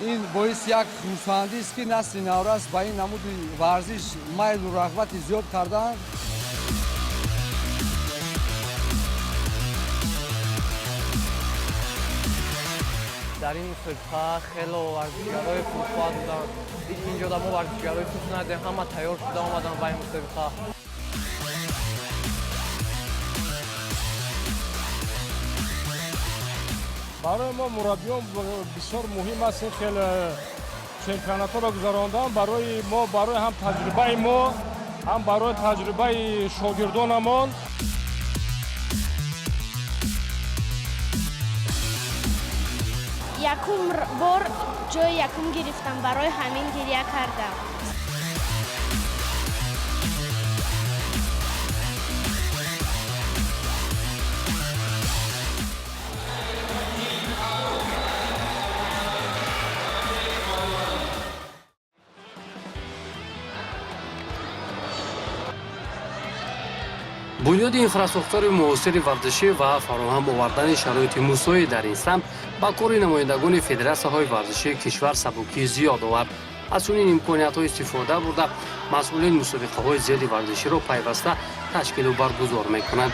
این باعث یک خرسندی است که نسل نورس با این نمود ورزش میل و رغبت زیاد کردن. در این مسابقه خیلی ورزشکارای فوتبال بودن. اینجا ما ورزشکارای فوتبال نداریم، همه تیار شده آمدن به این مسابقه. برای ما مربیان بسیار مهم است این خیلی چمپیونات را گذراندن برای ما، برای هم تجربه ما، هم برای تجربه شاگردانمان. یکم بار جای یکم گرفتم، برای همین گریه کردم. бунёди инфраструктураи муосири варзишӣ ва фароҳам овардани шароити мусоид дар ин самт ба кори намояндагони федератсияҳои варзишии кишвар сабукӣ зиёд овард. аз чунин имкониятҳо истифода бурда масъулин мусобиқаҳои зиёди варзиширо пайваста ташкилу баргузор мекунанд.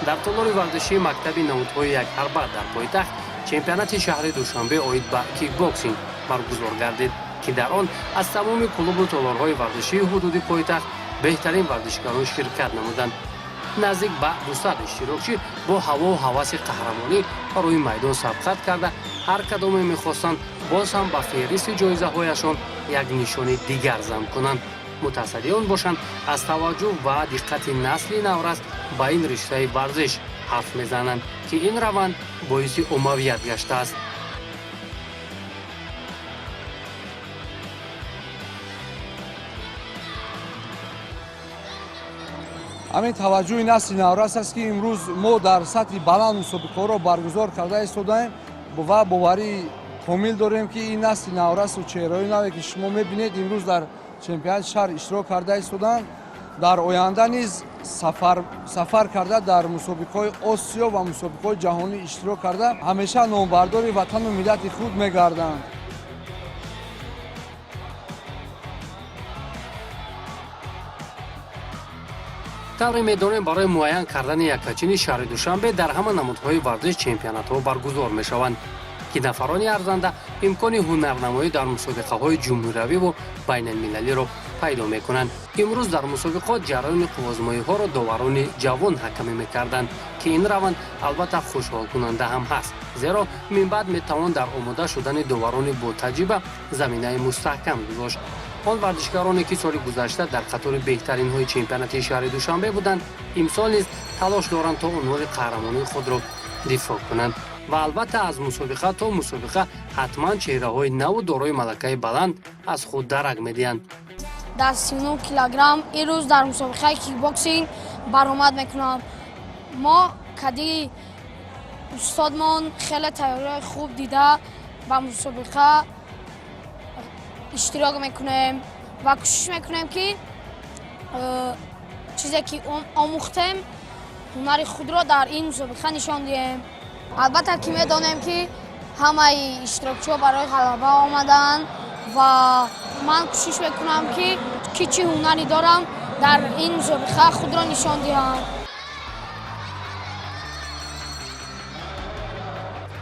дар толори варзишии мактаби намудҳои якҳарбат дар пойтахт чемпионати шаҳри душанбе оид ба кикбоксинг баргузор гардид, ки дар он аз тамоми клубу толорҳои варзишии ҳудуди пойтахт беҳтарин варзишгарон ширкат намуданд. наздик ба 200 иштирокчӣ бо ҳаво ҳаваси қаҳрамонӣ рӯи майдон сабқат карда ҳар кадоме мехостанд боз ҳам ба феҳристи ҷоизаҳояшон як нишони дигар зам кунанд. мутасаддиён бошанд аз таваҷҷӯҳ ва диққати насли наврас ба ин риштаи варзиш ҳарф мезананд, ки ин раванд боиси оммавият гаштааст. همین توجه نسل نورس است که امروز ما در سطح بلند مسابقه را برگزار کرده ایستادیم و باوری کامل داریم که این نسل نورس و چهره‌های نوی که شما می‌بینید امروز در چمپیونات شهر اشتراک کرده ایستادند، در آینده نیز سفر کرده در مسابقه‌های آسیا و مسابقه‌های جهانی اشتراک کرده همیشه نامبردار وطن و ملت خود می‌گردند. тавре медонем барои муайян кардани яккачини шаҳри душанбе дар ҳама намудҳои варзиш чемпионатҳо баргузор мешаванд, ки нафарони арзанда имкони ҳунарнамоӣ дар мусобиқаҳои ҷумҳуриявиву байналмилалиро пайдо мекунанд. имрӯз дар мусобиқот ҷараёни қувозмоиҳоро доварони ҷавон ҳакамӣ мекарданд, ки ин раванд албатта хушҳолкунанда ҳам ҳаст, зеро минбаъд метавон дар омода шудани доварони ботаҷриба заминаи мустаҳкам гузошт. он варзишгароне ки соли гузашта дар қатори беҳтаринҳои чемпионати шаҳри душанбе буданд, имсол низ талош доранд то унвони қаҳрамонии худро дифоъ кунанд ва албатта аз мусобиқа то мусобиқа ҳатман чеҳраҳои наву дорои малакаи баланд аз худ дарак медиҳанд. در 39 کیلوگرم این روز در مسابقه کیکباکسینگ برآمد میکنم. ما کدی استادمان خیلی تیاری خوب دیده با مسابقه اشتراک میکنیم و کوشش میکنیم که چیزی که آموختیم هنر خود را در این مسابقه نشان دهیم. البته که میدانیم که همه اشتراکچی‌ها برای غلبه آمدن و من کوشش میکنم که چه هنری دارم در این مسابقه خود را نشان دهم.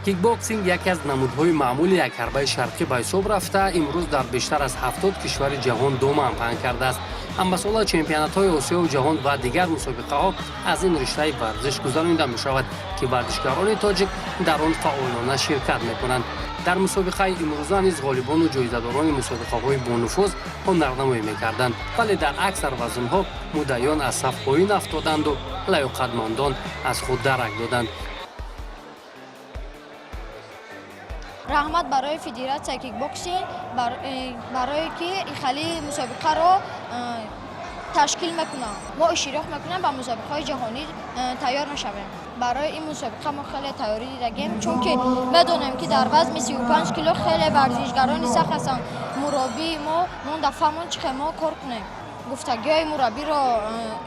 кикбоксинг яке аз намудҳои маъмули якҳарбаи шарқӣ ба ҳисоб рафта имрӯз дар бештар аз 70 кишвари ҷаҳон доман паҳн кардааст. ҳамбасола чемпионатҳои осиёву ҷаҳон ва дигар мусобиқаҳо аз ин риштаи варзиш гузаронида мешавад, ки варзишгарони тоҷик дар он фаъолона ширкат мекунанд. дар мусобиқаи имрӯза низ ғолибону ҷоизадорони мусобиқаҳои бонуфуз ҳунарнамоӣ мекарданд, вале дар аксар вазнҳо муддаён аз саф поин афтоданду лаёқатмандон аз худ дарак доданд. رحمت برای فدراسیون کیکباکسینگ برای که خیلی مسابقه رو تشکیل میکنم. ما اشتراک میکنیم با مسابقه جهانی تیار میشویم. برای این مسابقه ما خیلی تیاری دیدیم، چون که بدونیم که در وزن 35 کیلو خیلی ورزشگران سخت هستند. مربی ما دفعهمون چه ما کار کنیم. гуфтагиҳои мураббиро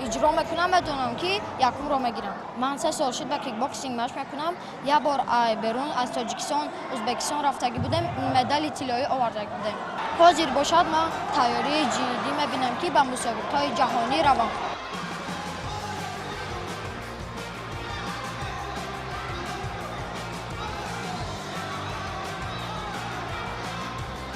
иҷро мекунам, медонам ки якумро мегирам. Ман 3 сол шуд ба кикбоксинг машқ мекунам. Як бор берун аз Тоҷикистон, Узбекистон рафтагӣ будем, медали тиллоӣ оварда будем. Ҳозир бошад ман тайёрии ҷиддӣ мебинам ки ба мусобиқаҳои ҷаҳонӣ равам.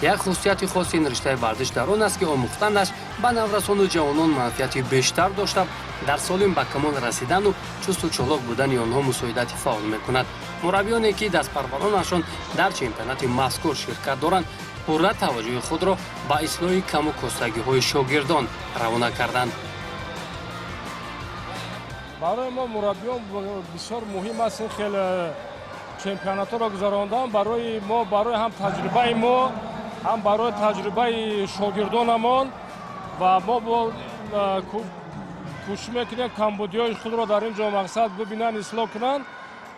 як хусусияти хоси ин риштаи варзиш дар он аст ки омӯхтанаш ба наврасону ҷавонон манфиати бештар дошта дар солим ба камол расидану чусту чолок будани онҳо мусоидати фаъол мекунад. мураббиёне ки дастпарваронашон дар чемпионати мазкур ширкат доранд пурра таваҷҷӯҳи худро ба ислоҳи каму костагиҳои шогирдон равона карданд. барои мо мураббиён бисёр муҳим аст ин хел чемпионатро гузарондан барои мо, барои ҳам таҷрибаи мо, ҳам барои таҷрибаи шогирдонамон ва мо кӯшиш мекунем камбудиҳои худро дар ин ҷо мақсад бибинанд, ислоҳ кунанд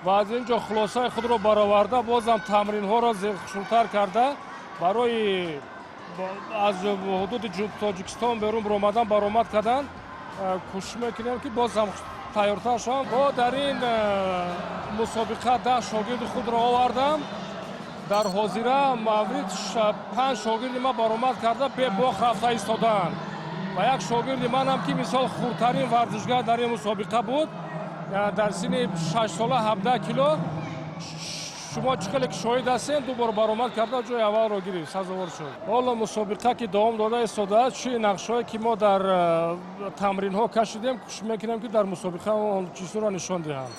ва аз ин ҷо хулосаи худро бароварда бозам тамринҳоро зиқшултар карда барои аз ҳудуди Тоҷикистон берун биромадан баромад кардан кӯшиш мекунем ки бозам тайёртар шавам. мо дар ин мусобиқа 10 шогирди худро овардам. дар ҳозира маврид 5 шогирди ман баромад карда пе бох рафта истодаанд ва як шогирди манам ки мисол хурдтарин варзишгар дар ин мусобиқа буд, дар синни 6 сола 17 кило. шумо чӣ хеле ки шоҳид ҳастед, ду бор баромад карда ҷои аввалро гирифт, сазовор шуд. ҳоло мусобиқа ки давом дода истодааст, чӣ нақшҳое ки мо дар тамринҳо кашидем, кӯшиш мекунем ки дар мусобиқа он чизҳоро нишон диҳам.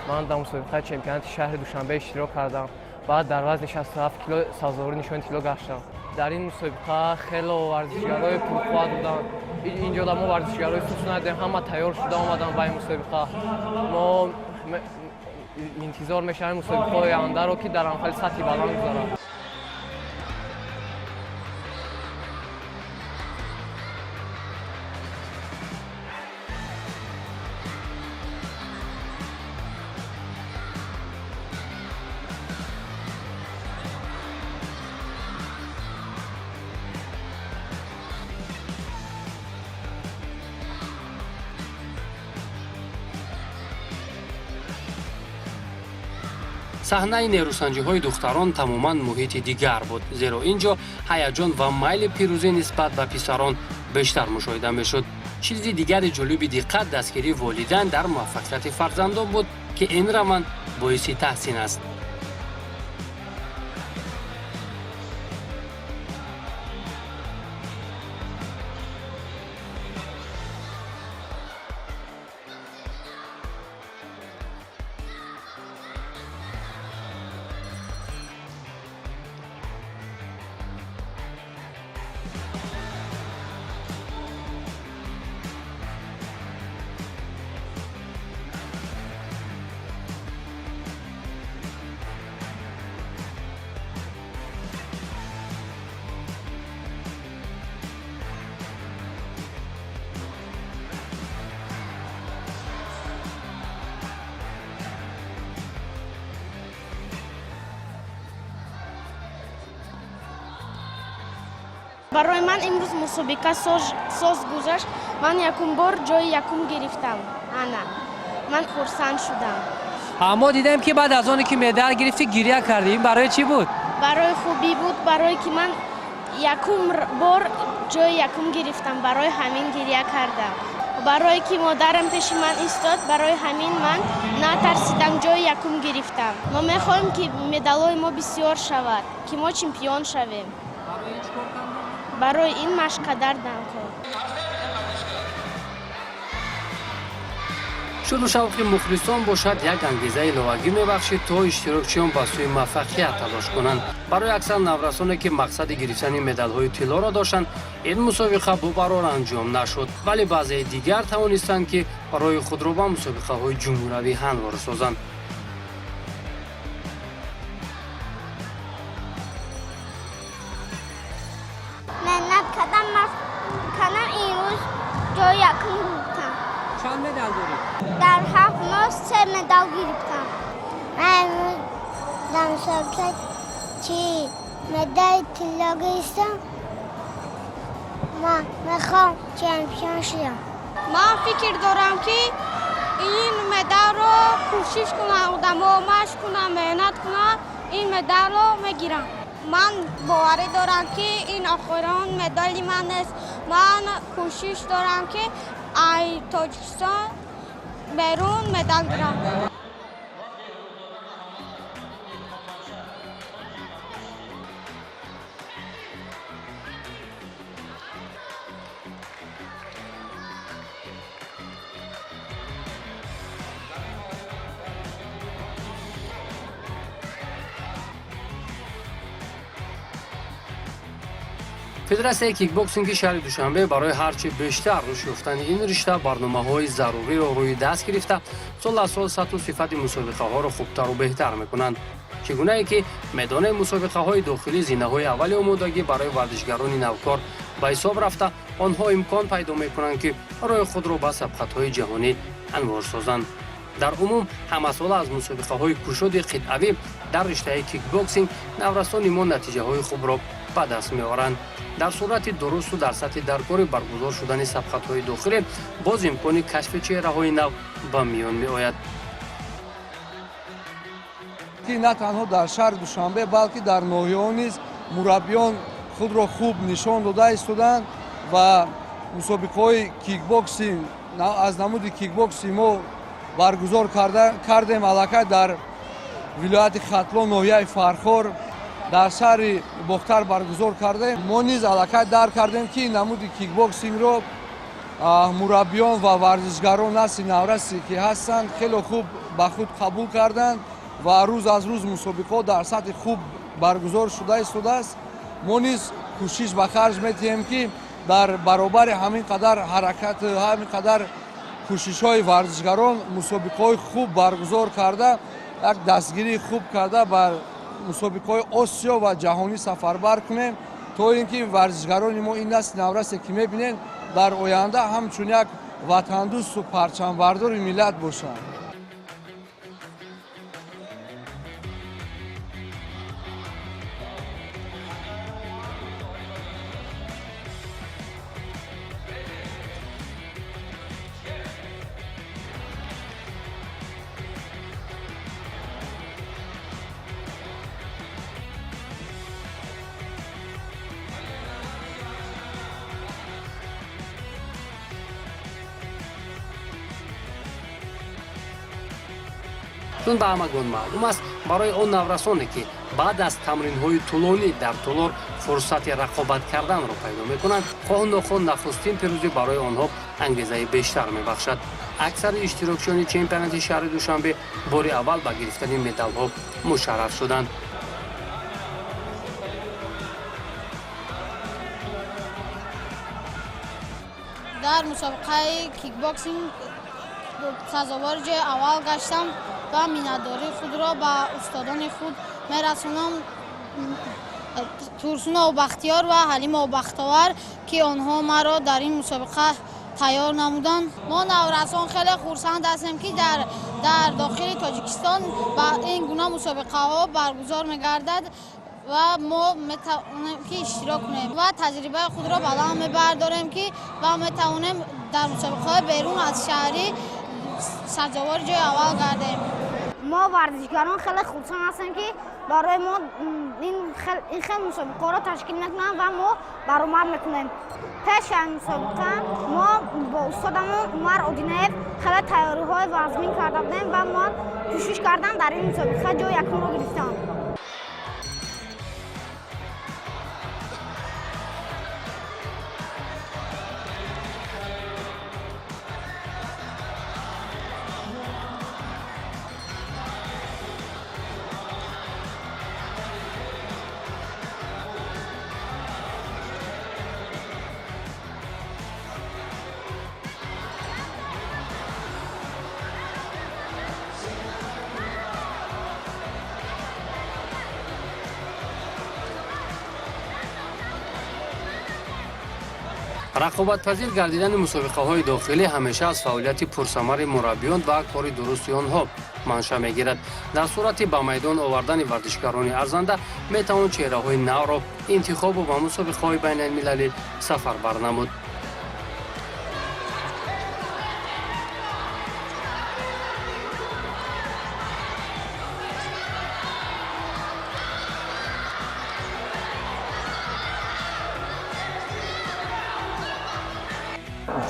ман дар мусобиқаи чемпионати шаҳри Душанбе иштирок кардам. баъд дар вазни 67 кило сазовори нишони тилло гаштам. дар ин мусобиқа хело варзишгарои пурқувват буданд. инҷо дар мо варзишгарои сусу надидем, ҳама тайёр шуда омаданд ба ин мусобиқа. мо интизор мешавем мусобиқаҳои ояндаро ки дар амқали сатҳи баланд гузарад. саҳнаи нерӯсанҷиҳои духтарон тамоман муҳити дигар буд, зеро ин ҷо ҳаяҷон ва майли пирӯзӣ нисбат ба писарон бештар мушоҳида мешуд. чизи дигари ҷолиби диққат дастгирии волидайн дар муваффақияти фарзандон буд ки ин раванд боиси таҳсин аст. барои ман имрӯз мусобиқа соз гузашт. ман якум бор ҷои якум гирифтам. ана ман хурсанд шудам. аммо дидем ки баъд аз оне ки медал гирифтӣ гирья кардӣ. ин барои чӣ буд? барои хубӣ буд, барое ки ман якум бор ҷои якум гирифтам. барои ҳамин гирья кардам. барое ки модарам пеши ман истод, барои ҳамин ман натарсидам, ҷои якум гирифтам. мо мехоҳем ки медалҳои мо бисёр шавад, ки мо чемпион шавем. барои ин машқ кардан кор. шуду шавқи мухлисон бошад як ангезаи иловагӣ мебахшид то иштирокчиён ба сӯи муваффақият талош кунанд. барои аксар наврасоне ки мақсади гирифтани медалҳои тиллоро доштанд, ин мусобиқа бубарор анҷом нашуд, вале баъзеи дигар тавонистанд ки роҳи худро ба мусобиқаҳои ҷумҳуравӣ ҳамвор созанд. Меннат جای یکم گرفتم. چند مدال داری؟ در 7 ماه 3 مدال گرفتم. من در مسابقه چی مدال طلا گرفتم. من میخوام چمپیون شم. من فکر دارم که این مدال رو کوشش کنم، آدم‌ها مشق کنم، مهنت کنم، این مدال رو میگیرم. من باور دارم که این آخرین مدال من است. من کوشش دارم که ای تاجیکستان بیرون مدال گیرم. федератсияи кикбоксинги шаҳри душанбе барои ҳарчи бештар рушд ёфтани ин ришта барномаҳои заруриро рӯи даст гирифта сол аз сол сатҳу сифати мусобиқаҳоро хубтару беҳтар мекунанд. чӣ гунае ки медонаи мусобиқаҳои дохилӣ зинаҳои аввали омодагӣ барои варзишгарони навкор ба ҳисоб рафта онҳо имкон пайдо мекунанд ки роҳи худро ба сабқатҳои ҷаҳонӣ анвор созанд. дар умум ҳамасола аз мусобиқаҳои кушоди қитъавӣ дар риштаи кикбоксинг наврасони мо натиҷаҳои хубро ба даст меоранд. дар сурати дурусту дар сатҳи даркори баргузор шудани сабқатҳои дохилӣ боз имкони кашфи чеҳраҳои нав ба миён меояд. на танҳо дар шаҳри душанбе балки дар ноҳияҳо низ мураббиён худро хуб нишон дода истоданд ва мусобиқаҳои кикбоксинг аз намуди кикбоксинг мо баргузор кардем аллакай дар вилояти хатлон ноҳияи фархор дар шаҳри бохтар баргузор кардем. мо низ аллакай дарк кардем ки намуди кикбоксингро мураббиён ва варзишгарон насли наврасе ки ҳастанд хеле хуб ба худ қабул карданд ва рӯз аз рӯз мусобиқаҳо дар сатҳи хуб баргузор шуда истодааст. мо низ кӯшиш ба харҷ медиҳем ки дар баробари ҳамин қадар ҳаракат, ҳамин қадар кӯшишҳои варзишгарон мусобиқаҳои хуб баргузор карда як дастгирии хуб карда ба мусобиқаҳои осиё ва ҷаҳонӣ сафарбар кунем, то ин ки варзишгарони мо ин насли наврасе ки мебинем дар оянда ҳамчун як ватандӯсту парчамбардори миллат бошанд. чун ба ҳамагон маълум аст барои он наврасоне ки баъд аз тамринҳои тӯлонӣ дар толор фурсати рақобат карданро пайдо мекунанд хоҳу нохоҳ нахустин пирӯзӣ барои онҳо ангезаи бештар мебахшад. аксари иштирокчиёни чемпионати шаҳри душанбе бори аввал ба гирифтани медалҳо мушарраф шуданд. дар мусобиқаи кикбоксинг сазовори ҷои аввал гаштам ва миннатдории худро ба устодони худ мерасонам, турсуна обахтиёр ва ҳалима обахтовар, ки онҳо маро дар ин мусобиқа тайёр намуданд. мо наврасон хеле хурсанд ҳастем ки дар дохили Тоҷикистон ба ин гуна мусобиқаҳо баргузор мегардад ва мо метавонем ки иштирок кунем ва таҷрибаи худро баланд мебардорем ки ва метавонем дар мусобиқаҳои берун аз шаҳрӣ сазовори ҷои аввал гардем. ما ورزشگران خیلی خودسان هستیم که برای ما این خیلی مسابقه را تشکیل میکنن و ما برآمد میکنیم. پیش این مسابقه ما با استادمون عمر اودینیف خیلی تیاری های وزمین کرده بودیم و ما کوشش کردن در این مسابقه جای یکم رو گرفتیم. рақобатпазир гардидани мусобиқаҳои дохилӣ ҳамеша аз фаъолияти пурсамари мураббиён ва кори дурусти онҳо манша мегирад. дар сурати ба майдон овардани варзишгарони арзанда метавон чеҳраҳои навро интихобу ба мусобиқаҳои байналмилалӣ сафарбар намуд.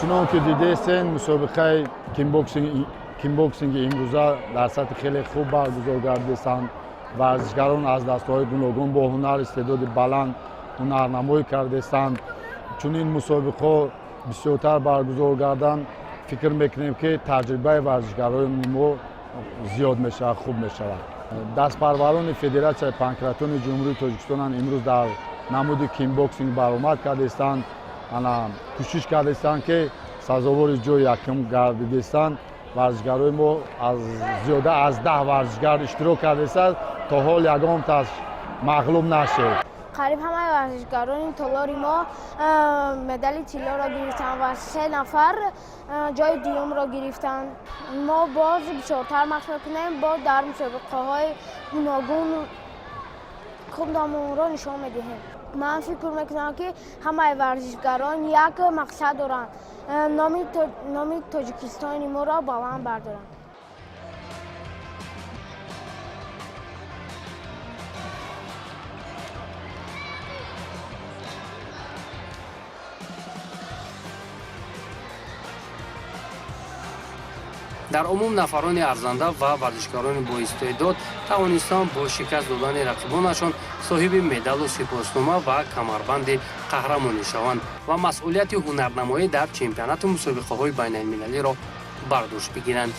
чунон ки дидестен мусобиқаи кикбоксинги имрӯза дар сатҳи хеле хуб баргузор гардиданд. варзишгарон аз дастаҳои гуногун бо ҳунар истеъдоди баланд ҳунарнамоӣ кардестанд. чунин мусобиқаҳо бисёртар баргузор гарданд, фикр мекунем ки таҷрибаи варзишгарони мо зиёд мешавад, хуб мешавад. дастпарварони федератсияи панкратони ҷумҳурии тоҷикистонам имрӯз дар намуди кикбоксинг баромад кардестанд. кӯшиш кардестанд ки сазовори ҷои якум гардидестанд. варзишгарои мо зиёда аз 10 варзишгар иштирок кардестанд, то ҳол ягонташ мағлуб нашед. қариб ҳамаи варзишгарони толори мо медали тиллоро гирифтанд ва 3 нафар ҷои дуюмро гирифтанд. мо боз бисёртар машқ мекунем, боз дар мусобиқаҳои гуногун хуб номонро нишон медиҳем. ман фикр мекунам ки ҳамаи варзишгарон як мақсад доранд, номи тоҷикистони моро баланд бардоранд. дар умум нафарони арзанда ва варзишгарони боистеъдод тавонистанд бо шикаст додани рақибонашон соҳиби медалу сипоснома ва камарбанди қаҳрамонӣ шаванд ва масъулияти ҳунарнамоӣ дар чемпионати мусобиқаҳои байналмилалиро бар дошт бигиранд.